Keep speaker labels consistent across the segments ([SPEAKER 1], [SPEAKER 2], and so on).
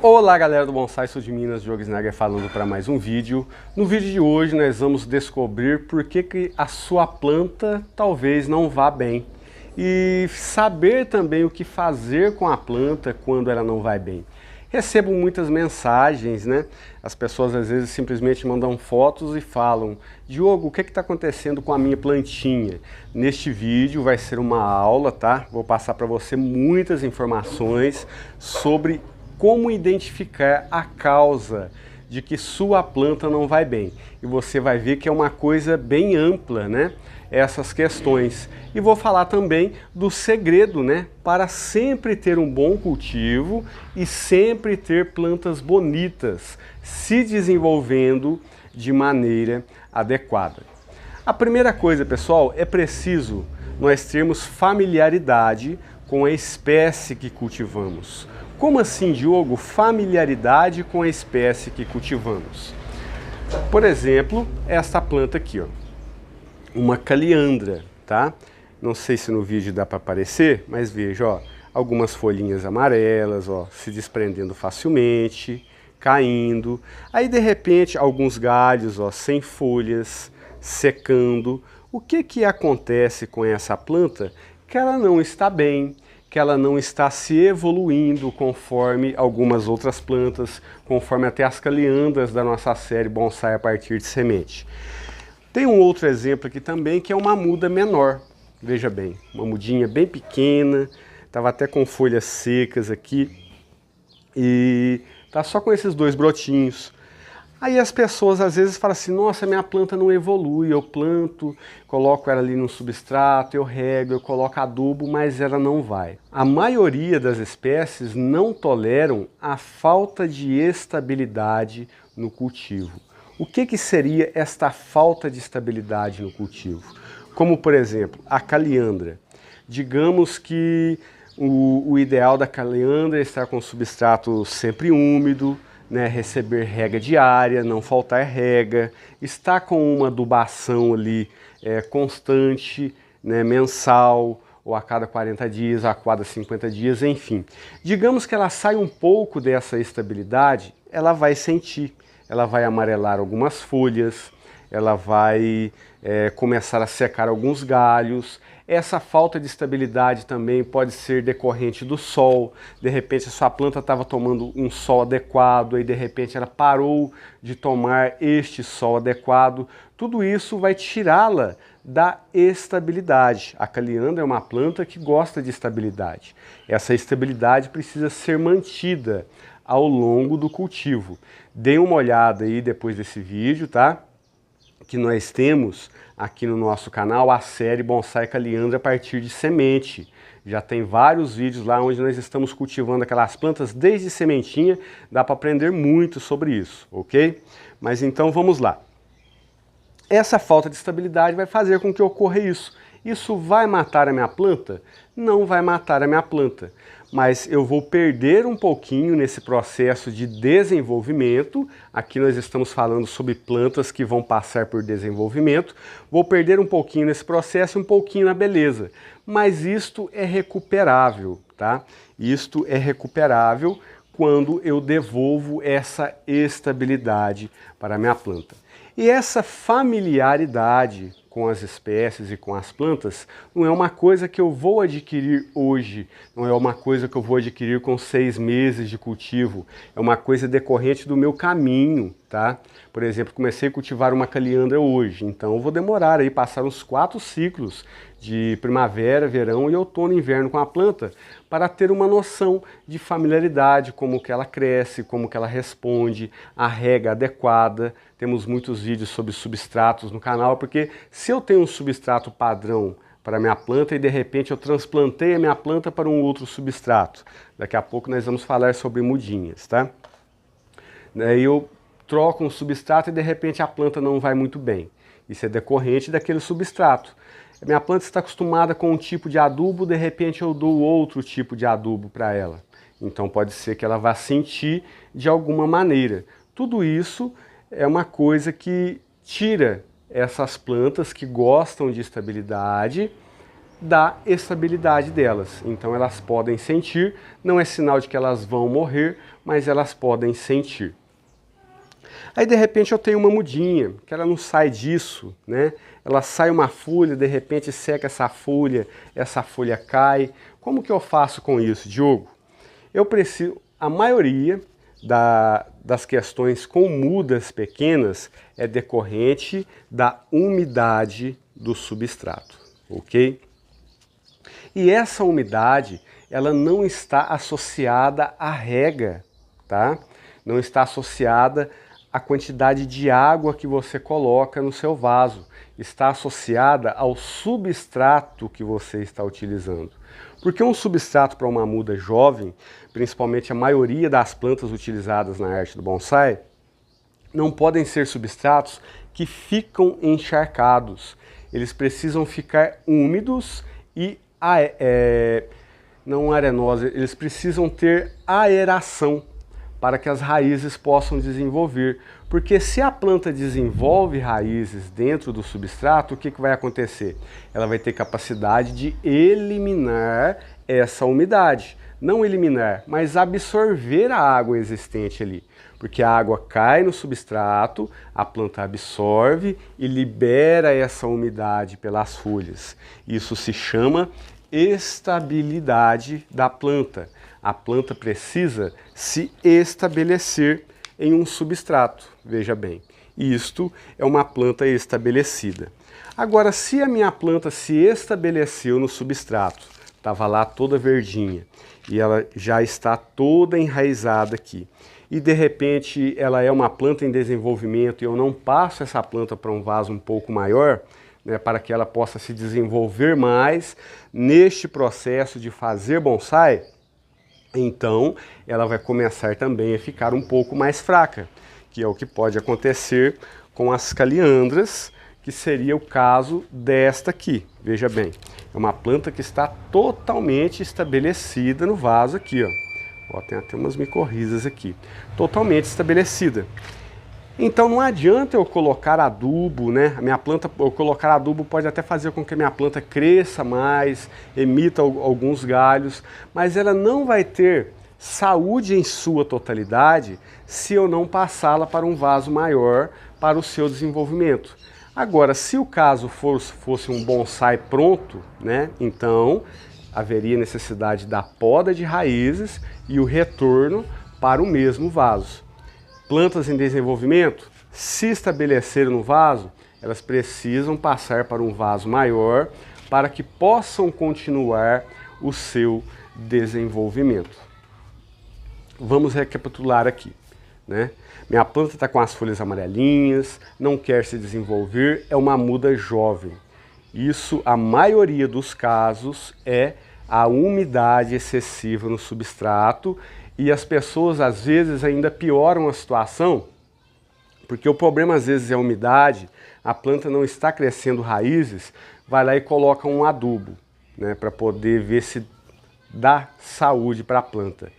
[SPEAKER 1] Olá galera do Bonsai Sul de Minas, Diogo Snagger falando para mais um vídeo. No vídeo de hoje nós vamos descobrir por que a sua planta talvez não vá bem e saber também o que fazer com a planta quando ela não vai bem. Recebo muitas mensagens, né? As pessoas às vezes simplesmente mandam fotos e falam: Diogo, o que está acontecendo com a minha plantinha? Neste vídeo vai ser uma aula, tá? Vou passar para você muitas informações sobre como identificar a causa de que sua planta não vai bem. E você vai ver que é uma coisa bem ampla, né? Essas questões. E vou falar também do segredo, né? Para sempre ter um bom cultivo e sempre ter plantas bonitas se desenvolvendo de maneira adequada. A primeira coisa, pessoal, é preciso nós termos familiaridade com a espécie que cultivamos. Como assim, Diogo? Familiaridade com a espécie que cultivamos. Por exemplo, esta planta aqui, ó, uma caliandra, tá? Não sei se no vídeo dá para aparecer, mas veja, ó, algumas folhinhas amarelas, ó, se desprendendo facilmente, caindo. Aí de repente alguns galhos, ó, sem folhas, secando. O que acontece com essa planta? Que ela não está bem, que ela não está se evoluindo conforme algumas outras plantas, conforme até as caliandras da nossa série Bonsai a partir de semente. Tem um outro exemplo aqui também, que é uma muda menor. Veja bem, uma mudinha bem pequena, estava até com folhas secas aqui, e tá só com esses dois brotinhos. Aí as pessoas às vezes falam assim: nossa, minha planta não evolui, eu planto, coloco ela ali no substrato, eu rego, eu coloco adubo, mas ela não vai. A maioria das espécies não toleram a falta de estabilidade no cultivo. O que seria esta falta de estabilidade no cultivo? Como por exemplo, a caliandra. Digamos que o ideal da caliandra é estar com o substrato sempre úmido, né, receber rega diária, não faltar rega, estar com uma adubação ali constante, né, mensal, ou a cada 40 dias, a cada 50 dias, enfim. Digamos que ela sai um pouco dessa estabilidade, ela vai sentir, ela vai amarelar algumas folhas, ela vai começar a secar alguns galhos. Essa falta de estabilidade também pode ser decorrente do sol. De repente a sua planta estava tomando um sol adequado e de repente ela parou de tomar este sol adequado. Tudo isso vai tirá-la da estabilidade. A caliandra é uma planta que gosta de estabilidade. Essa estabilidade precisa ser mantida ao longo do cultivo. Dê uma olhada aí depois desse vídeo, tá? Que nós temos aqui no nosso canal a série Bonsai Caliandra a partir de semente. Já tem vários vídeos lá onde nós estamos cultivando aquelas plantas desde sementinha, dá para aprender muito sobre isso, ok? Mas então vamos lá. Essa falta de estabilidade vai fazer com que ocorra isso. Isso vai matar a minha planta? Não vai matar a minha planta, mas eu vou perder um pouquinho nesse processo de desenvolvimento. Aqui nós estamos falando sobre plantas que vão passar por desenvolvimento. Vou perder um pouquinho nesse processo e um pouquinho na beleza, mas isto é recuperável, tá? Isto é recuperável quando eu devolvo essa estabilidade para a minha planta. E essa familiaridade com as espécies e com as plantas não é uma coisa que eu vou adquirir hoje, não é uma coisa que eu vou adquirir com 6 meses de cultivo, é uma coisa decorrente do meu caminho, tá? Por exemplo, comecei a cultivar uma caliandra hoje, então eu vou demorar aí, passar uns 4 ciclos de primavera, verão e outono e inverno com a planta para ter uma noção de familiaridade, como que ela cresce, como que ela responde, a rega adequada. Temos muitos vídeos sobre substratos no canal, porque se eu tenho um substrato padrão para a minha planta e de repente eu transplantei a minha planta para um outro substrato, daqui a pouco nós vamos falar sobre mudinhas, tá? Daí eu troco um substrato e de repente a planta não vai muito bem. Isso é decorrente daquele substrato. A minha planta está acostumada com um tipo de adubo, de repente eu dou outro tipo de adubo para ela. Então pode ser que ela vá sentir de alguma maneira. Tudo isso é uma coisa que tira essas plantas que gostam de estabilidade da estabilidade delas. Então elas podem sentir, não é sinal de que elas vão morrer, mas elas podem sentir. Aí de repente eu tenho uma mudinha, que ela não sai disso, né? Ela sai uma folha, de repente seca essa folha cai. Como que eu faço com isso, Diogo? Eu preciso, a maioria das questões com mudas pequenas é decorrente da umidade do substrato, ok? E essa umidade, ela não está associada à rega, tá? Não está associada à quantidade de água que você coloca no seu vaso. Está associada ao substrato que você está utilizando. Porque um substrato para uma muda jovem, principalmente a maioria das plantas utilizadas na arte do bonsai, não podem ser substratos que ficam encharcados. Eles precisam ficar úmidos e não arenosos, eles precisam ter aeração para que as raízes possam desenvolver. Porque se a planta desenvolve raízes dentro do substrato, o que vai acontecer? Ela vai ter capacidade de eliminar essa umidade. Não eliminar, mas absorver a água existente ali. Porque a água cai no substrato, a planta absorve e libera essa umidade pelas folhas. Isso se chama estabilidade da planta. A planta precisa se estabelecer em um substrato, veja bem. Isto é uma planta estabelecida. Agora, se a minha planta se estabeleceu no substrato, estava lá toda verdinha, e ela já está toda enraizada aqui, e de repente ela é uma planta em desenvolvimento e eu não passo essa planta para um vaso um pouco maior, né, para que ela possa se desenvolver mais neste processo de fazer bonsai, então ela vai começar também a ficar um pouco mais fraca, que é o que pode acontecer com as caliandras, que seria o caso desta aqui. Veja bem, é uma planta que está totalmente estabelecida no vaso aqui, ó. Ó, tem até umas micorrizas aqui, totalmente estabelecida. Então não adianta eu colocar adubo, né? A minha planta, eu colocar adubo pode até fazer com que a minha planta cresça mais, emita alguns galhos, mas ela não vai ter saúde em sua totalidade se eu não passá-la para um vaso maior para o seu desenvolvimento. Agora, se o caso fosse um bonsai pronto, né? Então haveria necessidade da poda de raízes e o retorno para o mesmo vaso. Plantas em desenvolvimento, se estabeleceram no vaso, elas precisam passar para um vaso maior para que possam continuar o seu desenvolvimento. Vamos recapitular aqui, né? Minha planta está com as folhas amarelinhas, não quer se desenvolver, é uma muda jovem. Isso, a maioria dos casos, é a umidade excessiva no substrato. E as pessoas às vezes ainda pioram a situação, porque o problema às vezes é a umidade, a planta não está crescendo raízes, vai lá e coloca um adubo, né, para poder ver se dá saúde para a planta.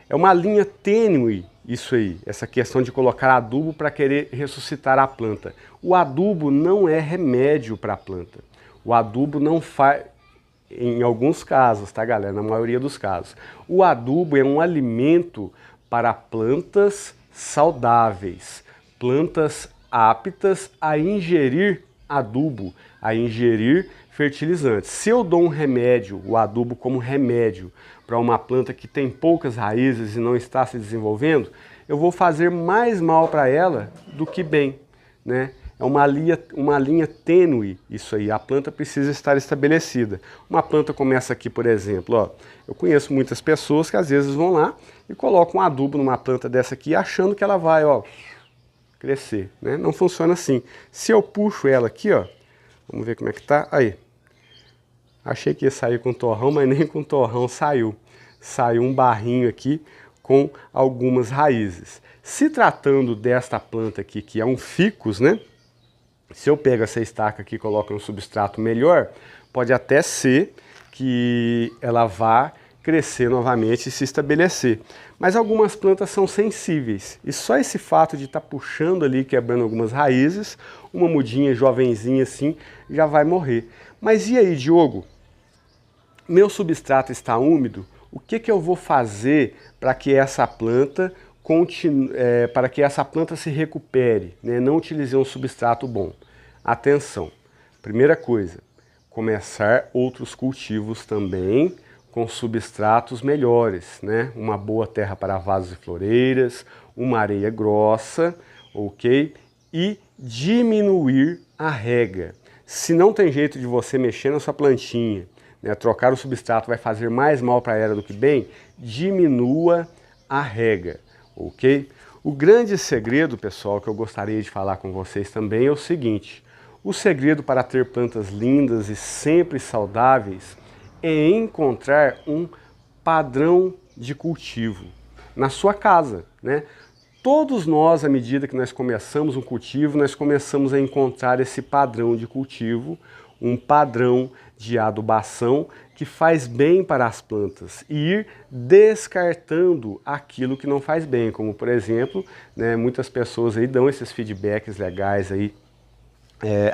[SPEAKER 1] É uma linha tênue isso aí, essa questão de colocar adubo para querer ressuscitar a planta. O adubo não é remédio para a planta. O adubo não faz... Em alguns casos, tá, galera? Na maioria dos casos. O adubo é um alimento para plantas saudáveis, plantas aptas a ingerir adubo, a ingerir fertilizantes. Se eu dou um remédio, o adubo como remédio, para uma planta que tem poucas raízes e não está se desenvolvendo, eu vou fazer mais mal para ela do que bem, né? É uma linha tênue isso aí, a planta precisa estar estabelecida. Uma planta começa aqui, por exemplo, ó, eu conheço muitas pessoas que às vezes vão lá e colocam um adubo numa planta dessa aqui achando que ela vai, ó, crescer, né? Não funciona assim. Se eu puxo ela aqui, ó, vamos ver como é que tá, aí. Achei que ia sair com torrão, mas nem com torrão saiu. Saiu um barrinho aqui com algumas raízes. Se tratando desta planta aqui, que é um ficus, né? Se eu pego essa estaca aqui e coloco um substrato melhor, pode até ser que ela vá crescer novamente e se estabelecer. Mas algumas plantas são sensíveis. E só esse fato de estar puxando ali, quebrando algumas raízes, uma mudinha jovenzinha assim, já vai morrer. Mas e aí, Diogo? meu substrato está úmido, o que eu vou fazer para que essa planta para que essa planta se recupere, né? Não utilizei um substrato bom. Atenção, primeira coisa, começar outros cultivos também com substratos melhores, né? Uma boa terra para vasos e floreiras, uma areia grossa, ok? E diminuir a rega. Se não tem jeito de você mexer na sua plantinha, né, trocar o substrato vai fazer mais mal para ela do que bem, diminua a rega, ok? O grande segredo, pessoal, que eu gostaria de falar com vocês também é o seguinte: o segredo para ter plantas lindas e sempre saudáveis é encontrar um padrão de cultivo na sua casa, né? Todos nós, à medida que nós começamos um cultivo, nós começamos a encontrar esse padrão de cultivo, um padrão de adubação que faz bem para as plantas e ir descartando aquilo que não faz bem, como por exemplo, né, muitas pessoas aí dão esses feedbacks legais aí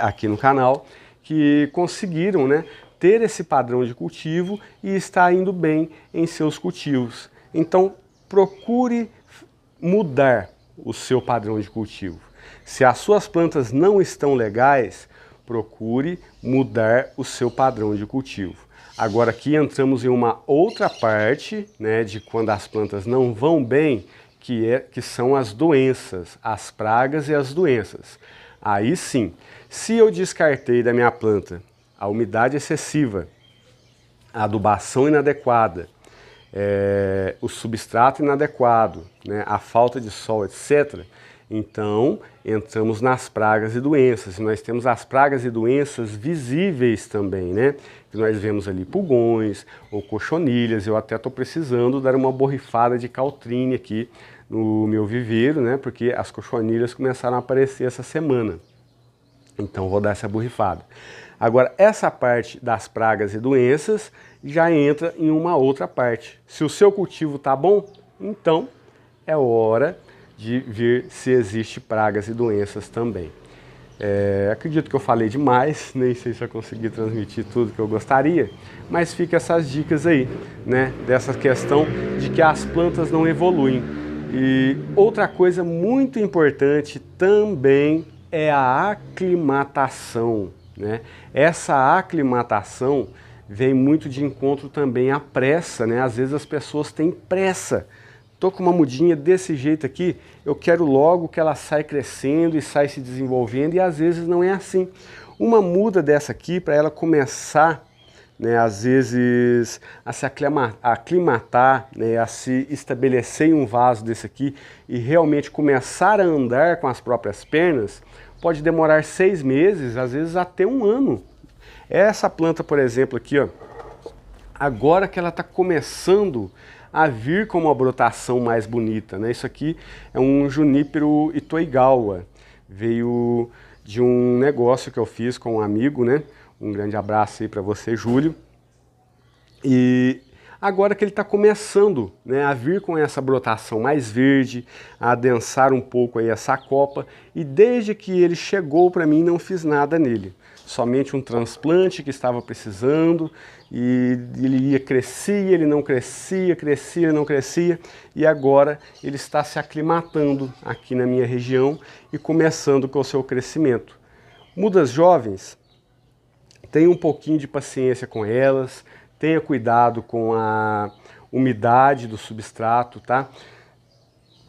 [SPEAKER 1] aqui no canal, que conseguiram, né, ter esse padrão de cultivo e está indo bem em seus cultivos. Então procure mudar o seu padrão de cultivo. Se as suas plantas não estão legais, procure mudar o seu padrão de cultivo. Agora aqui entramos em uma outra parte, né, de quando as plantas não vão bem, que são as doenças, as pragas e as doenças. Aí sim, se eu descartei da minha planta a umidade excessiva, a adubação inadequada, o substrato inadequado, né, a falta de sol, etc., então entramos nas pragas e doenças. E nós temos as pragas e doenças visíveis também, né? Que nós vemos ali pulgões ou cochonilhas. Eu até estou precisando dar uma borrifada de Caltrine aqui no meu viveiro, né? Porque as cochonilhas começaram a aparecer essa semana. Então vou dar essa borrifada. Agora, essa parte das pragas e doenças já entra em uma outra parte. Se o seu cultivo está bom, então é hora de ver se existe pragas e doenças também. Acredito que eu falei demais, nem sei se eu consegui transmitir tudo que eu gostaria, mas fica essas dicas aí, né, dessa questão de que as plantas não evoluem. E outra coisa muito importante também é a aclimatação, né? Essa aclimatação vem muito de encontro também à pressa, né? Às vezes as pessoas têm pressa. Tô com uma mudinha desse jeito aqui, eu quero logo que ela saia crescendo e saia se desenvolvendo, e às vezes não é assim. Uma muda dessa aqui, para ela começar, né, às vezes a se aclimatar, né, a se estabelecer em um vaso desse aqui e realmente começar a andar com as próprias pernas, pode demorar 6 meses, às vezes até 1 ano. Essa planta, por exemplo, aqui, ó, agora que ela está começando a vir com uma brotação mais bonita, né? Isso aqui é um junípero Itoigawa, veio de um negócio que eu fiz com um amigo, né? Um grande abraço aí para você, Júlio. E agora que ele está começando, né, a vir com essa brotação mais verde, a adensar um pouco aí essa copa, e desde que ele chegou para mim não fiz nada nele. Somente um transplante que estava precisando, e ele crescia, ele não crescia, crescia, ele não crescia, e agora ele está se aclimatando aqui na minha região e começando com o seu crescimento. Mudas jovens, tenha um pouquinho de paciência com elas, tenha cuidado com a umidade do substrato, tá?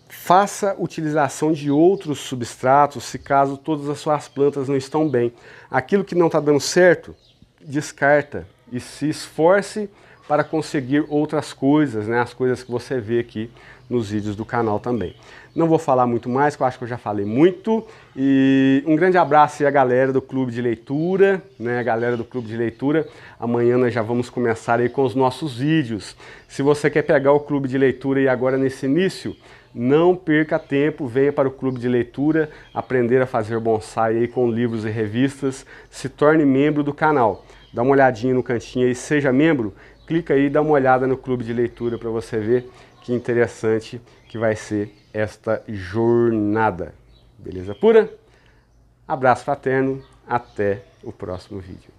[SPEAKER 1] Faça utilização de outros substratos se caso todas as suas plantas não estão bem. Aquilo que não está dando certo, descarta e se esforce para conseguir outras coisas, né? As coisas que você vê aqui nos vídeos do canal também. Não vou falar muito mais, que eu acho que eu já falei muito. E um grande abraço aí à galera do Clube de Leitura, né? A galera do Clube de Leitura. Amanhã nós já vamos começar aí com os nossos vídeos. Se você quer pegar o Clube de Leitura e agora nesse início, não perca tempo, venha para o Clube de Leitura, aprender a fazer bonsai aí com livros e revistas, se torne membro do canal. Dá uma olhadinha no cantinho aí, seja membro, clica aí e dá uma olhada no Clube de Leitura para você ver que interessante que vai ser esta jornada. Beleza pura? Abraço fraterno, até o próximo vídeo.